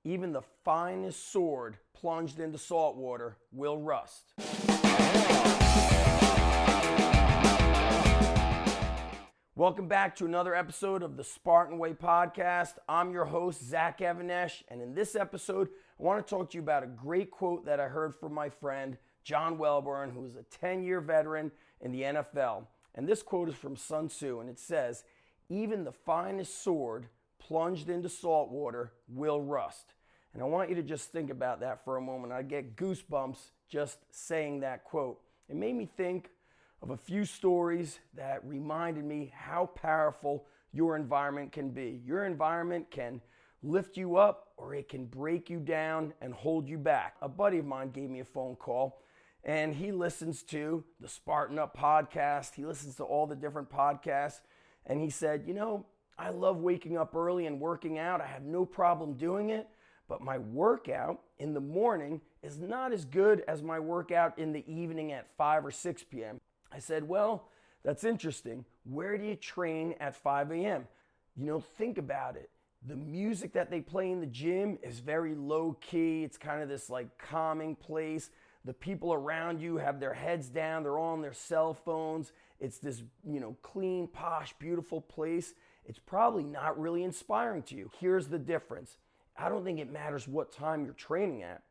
Even the finest sword plunged into salt water will rust. Welcome back to another episode of the Spartan Way podcast. I'm your host, Zach Evanesh, and in this episode, I want to talk to you about a great quote that I heard from my friend, John Welbourn, who is a 10-year veteran in the NFL. And this quote is from Sun Tzu, and it says, "Even the finest sword plunged into salt water will rust." And I want you to just think about that for a moment. I get goosebumps just saying that quote. It made me think of a few stories that reminded me how powerful your environment can be. Your environment can lift you up or it can break you down and hold you back. A buddy of mine gave me a phone call and he listens to the Spartan Up podcast. He listens to all the different podcasts and he said, I love waking up early and working out. I have no problem doing it, but my workout in the morning is not as good as my workout in the evening at 5 or 6 p.m. I said, well, that's interesting. Where do you train at 5 a.m.? Think about it. The music that they play in the gym is very low key. It's kind of this like calming place. The people around you have their heads down. They're all on their cell phones. It's this, clean, posh, beautiful place. It's probably not really inspiring to you. Here's the difference. I don't think it matters what time you're training at.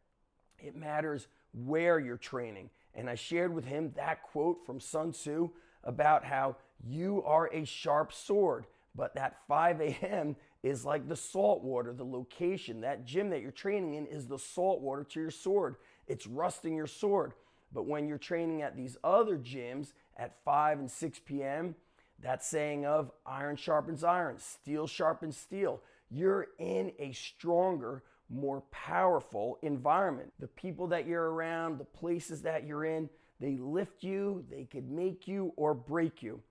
It matters where you're training. And I shared with him that quote from Sun Tzu about how you are a sharp sword, but that 5 a.m. is like the salt water, the location. That gym that you're training in is the salt water to your sword. It's rusting your sword. But when you're training at these other gyms at 5 and 6 p.m., that saying of iron sharpens iron, steel sharpens steel. You're in a stronger, more powerful environment. The people that you're around, the places that you're in, they lift you, they could make you or break you.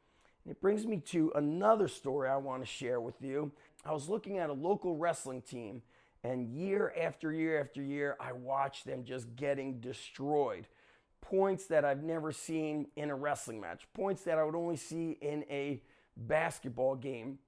And it brings me to another story I want to share with you. I was looking at a local wrestling team, and year after year after year, I watched them just getting destroyed. Points that I've never seen in a wrestling match, points that I would only see in a basketball game.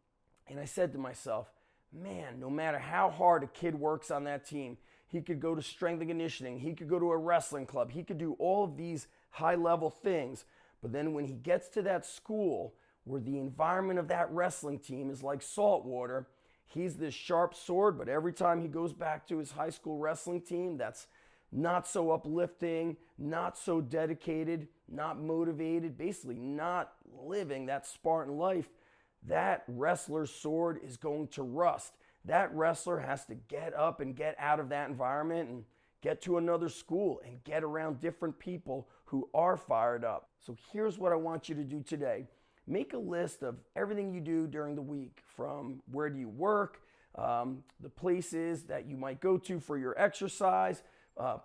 And I said to myself, man, no matter how hard a kid works on that team, he could go to strength and conditioning, he could go to a wrestling club, he could do all of these high-level things. But then when he gets to that school where the environment of that wrestling team is like salt water, he's this sharp sword, but every time he goes back to his high school wrestling team, that's not so uplifting, not so dedicated, not motivated, basically not living that Spartan life. That wrestler's sword is going to rust. That wrestler has to get up and get out of that environment and get to another school and get around different people who are fired up. So here's what I want you to do today. Make a list of everything you do during the week, from where do you work, the places that you might go to for your exercise,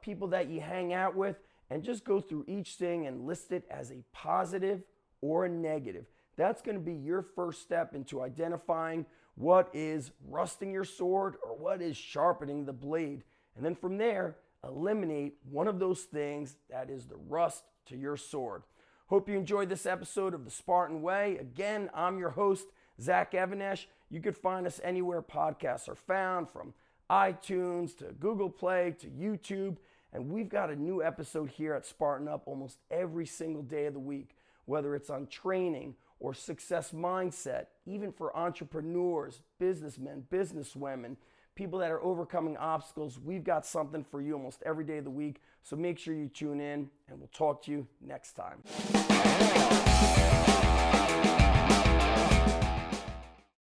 people that you hang out with, and just go through each thing and list it as a positive or a negative. That's going to be your first step into identifying what is rusting your sword or what is sharpening the blade. And then from there, eliminate one of those things that is the rust to your sword. Hope you enjoyed this episode of The Spartan Way. Again, I'm your host, Zach Evanesh. You could find us anywhere podcasts are found, from iTunes to Google Play to YouTube. And we've got a new episode here at Spartan Up almost every single day of the week, whether it's on training or success mindset, even for entrepreneurs, businessmen, businesswomen, people that are overcoming obstacles. We've got something for you almost every day of the week. So make sure you tune in, and we'll talk to you next time.